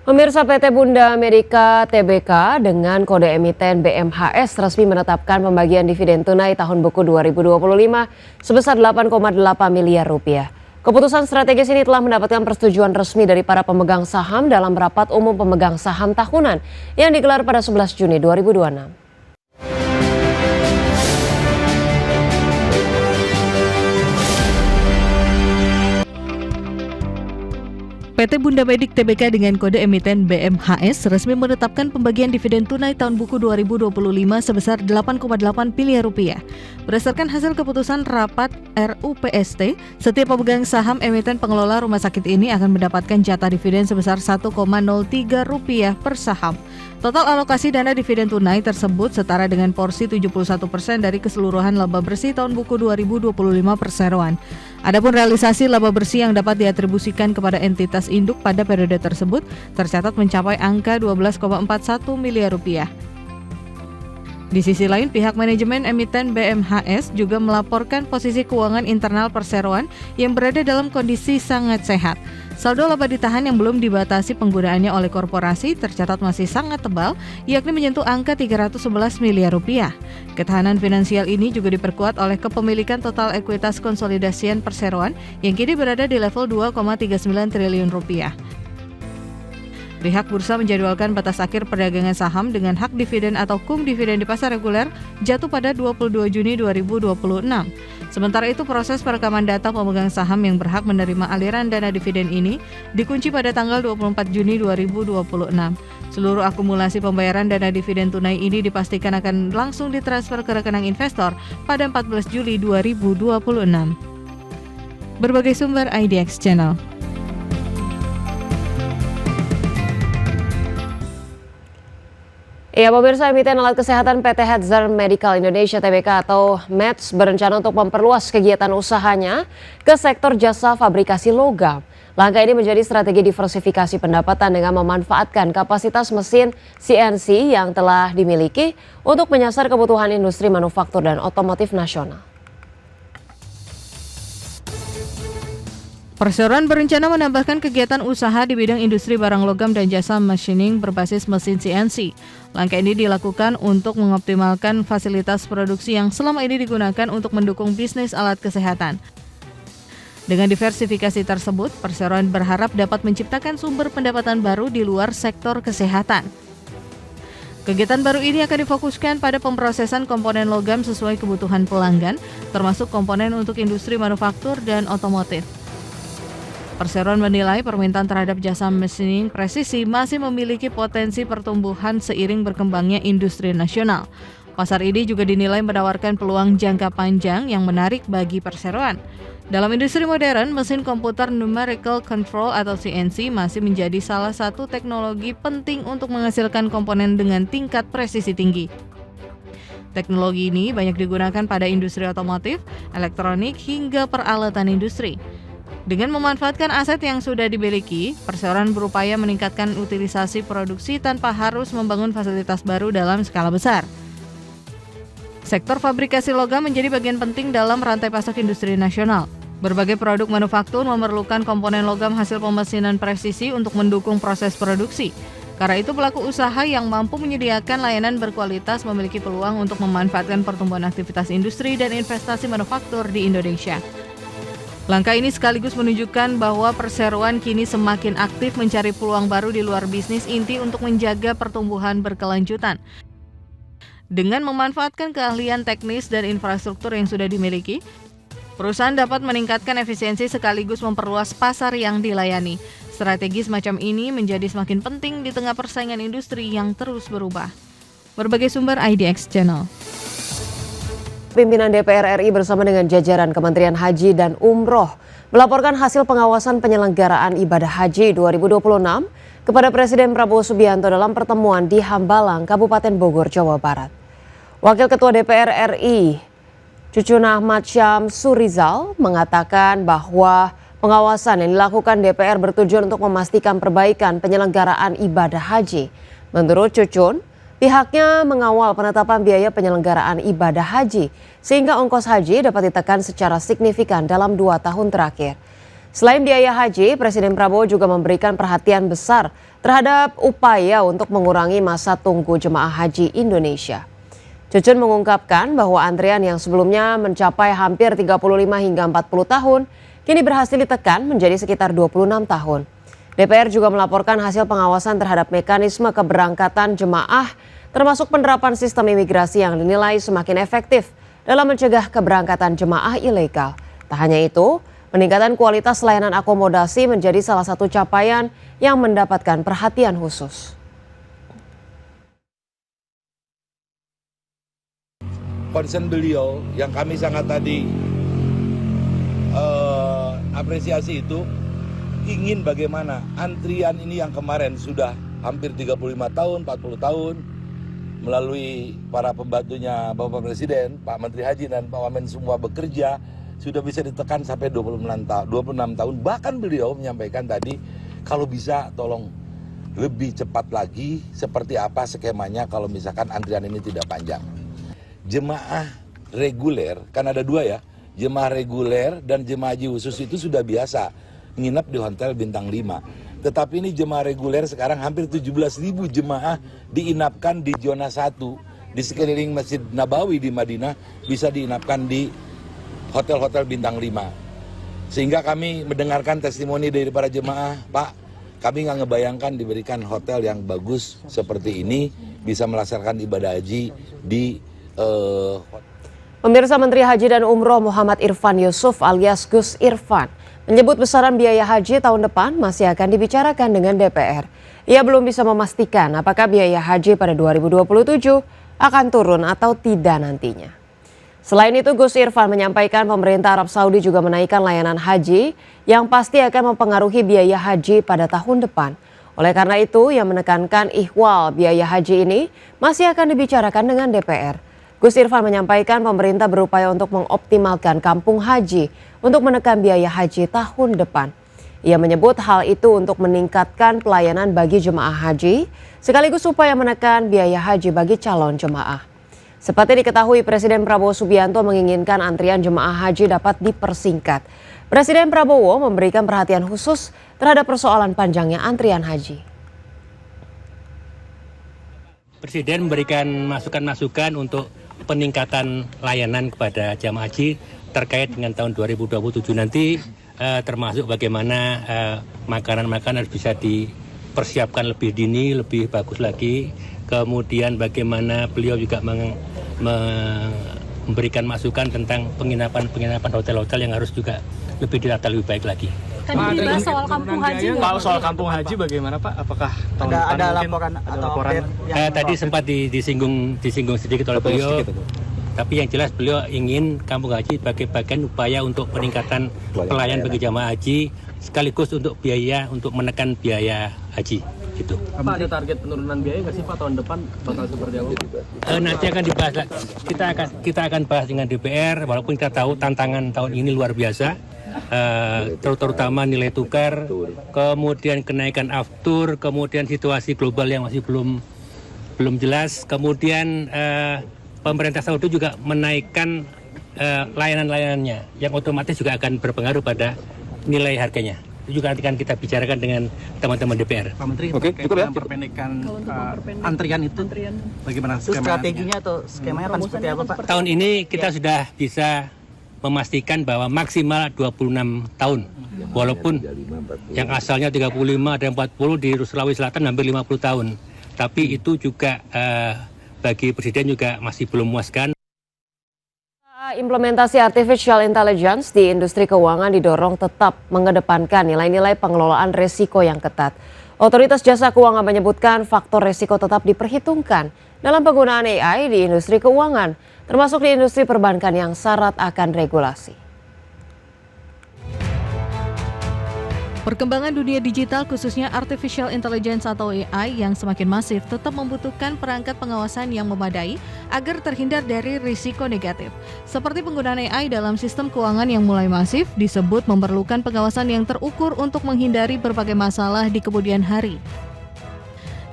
Pemirsa, PT Bunda Amerika Tbk dengan kode emiten BMHS resmi menetapkan pembagian dividen tunai tahun buku 2025 sebesar 8,8 miliar rupiah. Keputusan strategis ini telah mendapatkan persetujuan resmi dari para pemegang saham dalam rapat umum pemegang saham tahunan yang digelar pada 11 Juni 2026. PT Bunda Medik Tbk dengan kode emiten BMHS resmi menetapkan pembagian dividen tunai tahun buku 2025 sebesar 8,8 miliar rupiah. Berdasarkan hasil keputusan rapat RUPST, setiap pemegang saham emiten pengelola rumah sakit ini akan mendapatkan jatah dividen sebesar 1,03 rupiah per saham. Total alokasi dana dividen tunai tersebut setara dengan porsi 71% dari keseluruhan laba bersih tahun buku 2025 perseroan. Adapun realisasi laba bersih yang dapat diatribusikan kepada entitas induk pada periode tersebut tercatat mencapai angka 12,41 miliar rupiah. Di sisi lain, pihak manajemen emiten BMHS juga melaporkan posisi keuangan internal perseroan yang berada dalam kondisi sangat sehat. Saldo laba ditahan yang belum dibatasi penggunaannya oleh korporasi tercatat masih sangat tebal, yakni menyentuh angka 311 miliar rupiah. Ketahanan finansial ini juga diperkuat oleh kepemilikan total ekuitas konsolidasian perseroan yang kini berada di level 2,39 triliun rupiah. Pihak bursa menjadwalkan batas akhir perdagangan saham dengan hak dividen atau KUM dividen di pasar reguler jatuh pada 22 Juni 2026. Sementara itu, proses perekaman data pemegang saham yang berhak menerima aliran dana dividen ini dikunci pada tanggal 24 Juni 2026. Seluruh akumulasi pembayaran dana dividen tunai ini dipastikan akan langsung ditransfer ke rekening investor pada 14 Juli 2026. Berbagai sumber IDX Channel. Ya, pemirsa, emiten alat kesehatan PT Hetzner Medical Indonesia Tbk atau MEDS berencana untuk memperluas kegiatan usahanya ke sektor jasa fabrikasi logam. Langkah ini menjadi strategi diversifikasi pendapatan dengan memanfaatkan kapasitas mesin CNC yang telah dimiliki untuk menyasar kebutuhan industri manufaktur dan otomotif nasional. Perseroan berencana menambahkan kegiatan usaha di bidang industri barang logam dan jasa machining berbasis mesin CNC. Langkah ini dilakukan untuk mengoptimalkan fasilitas produksi yang selama ini digunakan untuk mendukung bisnis alat kesehatan. Dengan diversifikasi tersebut, Perseroan berharap dapat menciptakan sumber pendapatan baru di luar sektor kesehatan. Kegiatan baru ini akan difokuskan pada pemrosesan komponen logam sesuai kebutuhan pelanggan, termasuk komponen untuk industri manufaktur dan otomotif. Perseroan menilai permintaan terhadap jasa machining presisi masih memiliki potensi pertumbuhan seiring berkembangnya industri nasional. Pasar ini juga dinilai menawarkan peluang jangka panjang yang menarik bagi perseroan. Dalam industri modern, mesin komputer numerical control atau CNC masih menjadi salah satu teknologi penting untuk menghasilkan komponen dengan tingkat presisi tinggi. Teknologi ini banyak digunakan pada industri otomotif, elektronik, hingga peralatan industri. Dengan memanfaatkan aset yang sudah dimiliki, Perseroan berupaya meningkatkan utilisasi produksi tanpa harus membangun fasilitas baru dalam skala besar. Sektor fabrikasi logam menjadi bagian penting dalam rantai pasok industri nasional. Berbagai produk manufaktur memerlukan komponen logam hasil pemesinan presisi untuk mendukung proses produksi. Karena itu, pelaku usaha yang mampu menyediakan layanan berkualitas memiliki peluang untuk memanfaatkan pertumbuhan aktivitas industri dan investasi manufaktur di Indonesia. Langkah ini sekaligus menunjukkan bahwa Perseroan kini semakin aktif mencari peluang baru di luar bisnis inti untuk menjaga pertumbuhan berkelanjutan. Dengan memanfaatkan keahlian teknis dan infrastruktur yang sudah dimiliki, perusahaan dapat meningkatkan efisiensi sekaligus memperluas pasar yang dilayani. Strategi semacam ini menjadi semakin penting di tengah persaingan industri yang terus berubah. Berbagai sumber IDX Channel. Pimpinan DPR RI bersama dengan jajaran Kementerian Haji dan Umroh melaporkan hasil pengawasan penyelenggaraan ibadah haji 2026 kepada Presiden Prabowo Subianto dalam pertemuan di Hambalang, Kabupaten Bogor, Jawa Barat. Wakil Ketua DPR RI, Cucun Ahmad Syamsurizal, mengatakan bahwa pengawasan yang dilakukan DPR bertujuan untuk memastikan perbaikan penyelenggaraan ibadah haji. Menurut Cucun, pihaknya mengawal penetapan biaya penyelenggaraan ibadah haji sehingga ongkos haji dapat ditekan secara signifikan dalam 2 tahun terakhir. Selain biaya haji, Presiden Prabowo juga memberikan perhatian besar terhadap upaya untuk mengurangi masa tunggu jemaah haji Indonesia. Cucun mengungkapkan bahwa antrian yang sebelumnya mencapai hampir 35 hingga 40 tahun, kini berhasil ditekan menjadi sekitar 26 tahun. DPR juga melaporkan hasil pengawasan terhadap mekanisme keberangkatan jemaah, termasuk penerapan sistem imigrasi yang dinilai semakin efektif dalam mencegah keberangkatan jemaah ilegal. Tak hanya itu, peningkatan kualitas layanan akomodasi menjadi salah satu capaian yang mendapatkan perhatian khusus. Concern beliau yang kami sangat tadi apresiasi itu, ingin bagaimana antrian ini yang kemarin sudah hampir 35 tahun, 40 tahun, melalui para pembantunya Bapak Presiden, Pak Menteri Haji dan Pak Wamen semua bekerja, sudah bisa ditekan sampai 26 tahun. Bahkan beliau menyampaikan tadi, kalau bisa tolong lebih cepat lagi, seperti apa skemanya kalau misalkan antrian ini tidak panjang. Jemaah reguler, kan ada dua ya, jemaah reguler dan jemaah haji khusus itu sudah biasa nginep di hotel bintang 5. Tetapi ini jemaah reguler sekarang hampir 17.000 jemaah diinapkan di zona 1 di sekeliling Masjid Nabawi di Madinah, bisa diinapkan di hotel-hotel bintang 5. Sehingga kami mendengarkan testimoni dari para jemaah, Pak, kami nggak ngebayangkan diberikan hotel yang bagus seperti ini, bisa melaksanakan ibadah haji di Pemirsa, Menteri Haji dan Umroh Muhammad Irfan Yusuf alias Gus Irfan menyebut besaran biaya haji tahun depan masih akan dibicarakan dengan DPR. Ia belum bisa memastikan apakah biaya haji pada 2027 akan turun atau tidak nantinya. Selain itu, Gus Irfan menyampaikan pemerintah Arab Saudi juga menaikkan layanan haji yang pasti akan mempengaruhi biaya haji pada tahun depan. Oleh karena itu, ia menekankan ihwal biaya haji ini masih akan dibicarakan dengan DPR. Gus Irfan menyampaikan pemerintah berupaya untuk mengoptimalkan kampung haji untuk menekan biaya haji tahun depan. Ia menyebut hal itu untuk meningkatkan pelayanan bagi jemaah haji, sekaligus upaya menekan biaya haji bagi calon jemaah. Seperti diketahui, Presiden Prabowo Subianto menginginkan antrian jemaah haji dapat dipersingkat. Presiden Prabowo memberikan perhatian khusus terhadap persoalan panjangnya antrian haji. Presiden memberikan masukan-masukan untuk peningkatan layanan kepada jamaah haji terkait dengan tahun 2027 nanti, termasuk bagaimana makanan-makanan harus bisa dipersiapkan lebih dini, lebih bagus lagi. Kemudian bagaimana beliau juga memberikan masukan tentang penginapan hotel-hotel yang harus juga lebih ditata lebih baik lagi. Tadi dibahas soal kampung haji. Kalau soal kampung haji bagaimana Pak? Apakah tahun depan ada mungkin laporan ada atau laporan? Tadi sempat disinggung sedikit oleh beliau. Tapi yang jelas beliau ingin kampung haji sebagai bagian upaya untuk peningkatan pelayanan bagi jamaah haji, sekaligus untuk biaya, untuk menekan biaya haji. Gitu. Apa ada target penurunan biaya nggak sih Pak tahun depan bakal seperti apa? Nanti akan dibahas. Kita akan bahas dengan DPR, walaupun kita tahu tantangan tahun ini luar biasa. Terutama nilai tukar, kemudian kenaikan aftur, kemudian situasi global yang masih belum jelas, kemudian pemerintah Saudi juga menaikkan layanan-layanannya yang otomatis juga akan berpengaruh pada nilai harganya. Itu juga nanti akan kita bicarakan dengan teman-teman DPR. Pak Menteri, Oke, cukup ya. Perpendekan antrian itu bagaimana Itu strateginya atau skemanya akan seperti apa Pak? Tahun ini kita sudah bisa memastikan bahwa maksimal 26 tahun. Walaupun yang asalnya 35 dan 40 di Sulawesi Selatan hampir 50 tahun. Tapi itu juga bagi Presiden juga masih belum memuaskan. Implementasi artificial intelligence di industri keuangan didorong tetap mengedepankan nilai-nilai pengelolaan risiko yang ketat. Otoritas Jasa Keuangan menyebutkan faktor risiko tetap diperhitungkan dalam penggunaan AI di industri keuangan, termasuk di industri perbankan yang syarat akan regulasi. Perkembangan dunia digital khususnya artificial intelligence atau AI yang semakin masif tetap membutuhkan perangkat pengawasan yang memadai agar terhindar dari risiko negatif. Seperti penggunaan AI dalam sistem keuangan yang mulai masif disebut memerlukan pengawasan yang terukur untuk menghindari berbagai masalah di kemudian hari.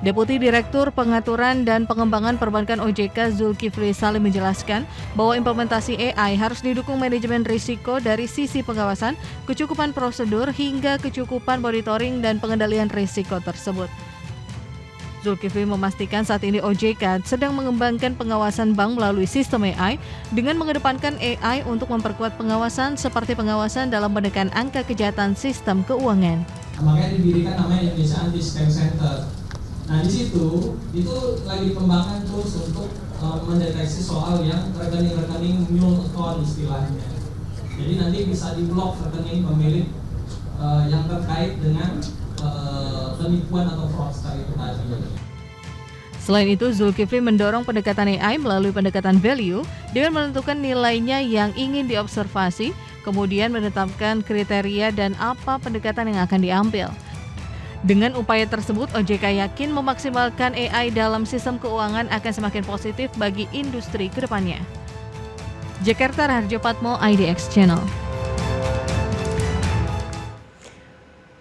Deputi Direktur Pengaturan dan Pengembangan Perbankan OJK Zulkifli Salim menjelaskan bahwa implementasi AI harus didukung manajemen risiko dari sisi pengawasan, kecukupan prosedur, hingga kecukupan monitoring dan pengendalian risiko tersebut. Zulkifli memastikan saat ini OJK sedang mengembangkan pengawasan bank melalui sistem AI dengan mengedepankan AI untuk memperkuat pengawasan seperti pengawasan dalam menekan angka kejahatan sistem keuangan. Makanya didirikan namanya Indonesia Anti-Scam Center. Nah di situ itu lagi dikembangkan terus untuk mendeteksi soal yang rekening-rekening mule account istilahnya. Jadi nanti bisa diblok rekening pemilik yang terkait dengan penipuan atau fraudster itu tadi. Selain itu, Zulkifli mendorong pendekatan AI melalui pendekatan value dengan menentukan nilainya yang ingin diobservasi, kemudian menetapkan kriteria dan apa pendekatan yang akan diambil. Dengan upaya tersebut, OJK yakin memaksimalkan AI dalam sistem keuangan akan semakin positif bagi industri ke depannya. Jakarta, Raharjo Patmo, IDX Channel.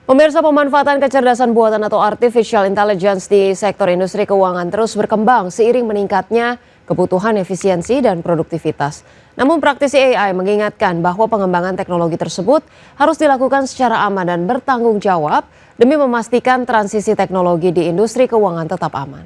Pemirsa, pemanfaatan kecerdasan buatan atau artificial intelligence di sektor industri keuangan terus berkembang seiring meningkatnya kebutuhan efisiensi dan produktivitas. Namun praktisi AI mengingatkan bahwa pengembangan teknologi tersebut harus dilakukan secara aman dan bertanggung jawab demi memastikan transisi teknologi di industri keuangan tetap aman.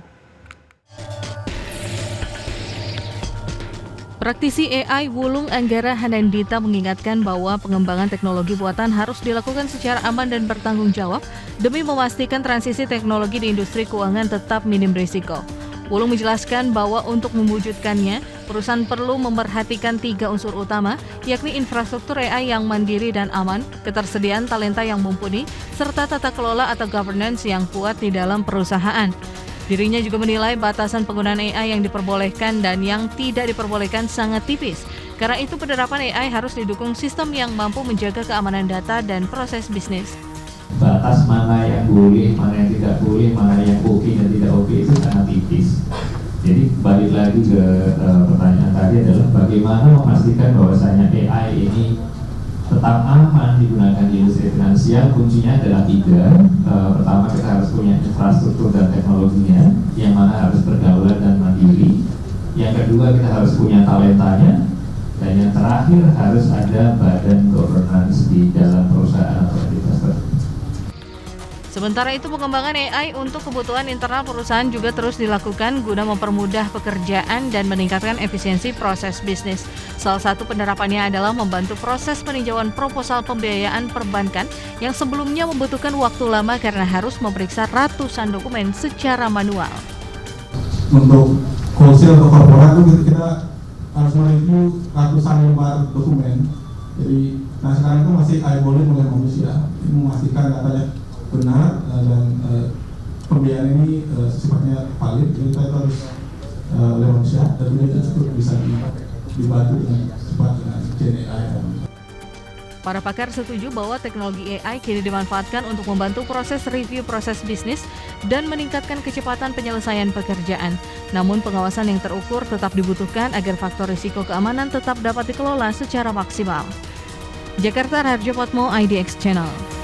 Praktisi AI Wulung Anggara Hanandita mengingatkan bahwa pengembangan teknologi buatan harus dilakukan secara aman dan bertanggung jawab demi memastikan transisi teknologi di industri keuangan tetap minim risiko. Wulung menjelaskan bahwa untuk mewujudkannya, perusahaan perlu memperhatikan 3 unsur utama, yakni infrastruktur AI yang mandiri dan aman, ketersediaan talenta yang mumpuni, serta tata kelola atau governance yang kuat di dalam perusahaan. Dirinya juga menilai batasan penggunaan AI yang diperbolehkan dan yang tidak diperbolehkan sangat tipis. Karena itu penerapan AI harus didukung sistem yang mampu menjaga keamanan data dan proses bisnis. Batas mana yang boleh, mana yang tidak boleh, mana yang oke dan tidak oke itu sangat tipis. Jadi balik lagi ke pertanyaan tadi adalah bagaimana memastikan bahwasanya AI ini tetap aman digunakan di industri finansial. Kuncinya adalah 3. Pertama, kita harus punya infrastruktur dan teknologinya yang mana harus berdaulat dan mandiri. Yang kedua, kita harus punya talentanya. Dan yang terakhir, harus ada badan governance di dalam perusahaan atau entitas tersebut. Sementara itu, pengembangan AI untuk kebutuhan internal perusahaan juga terus dilakukan guna mempermudah pekerjaan dan meningkatkan efisiensi proses bisnis. Salah satu penerapannya adalah membantu proses peninjauan proposal pembiayaan perbankan yang sebelumnya membutuhkan waktu lama karena harus memeriksa ratusan dokumen secara manual. Untuk wholesale atau korporat itu kita harus mereview ratusan lembar dokumen. Jadi, sekarang itu masih algoritma dengan manusia, ini memastikan datanya benar dan pembiayaan ini sifatnya valid. Jadi kita harus lewat manusia dan itu cukup bisa dibantu dengan cepat dengan Gen AI. Para pakar setuju bahwa teknologi AI kini dimanfaatkan untuk membantu proses review proses bisnis dan meningkatkan kecepatan penyelesaian pekerjaan. Namun pengawasan yang terukur tetap dibutuhkan agar faktor risiko keamanan tetap dapat dikelola secara maksimal. Jakarta, Raharjo Patmo, IDX Channel.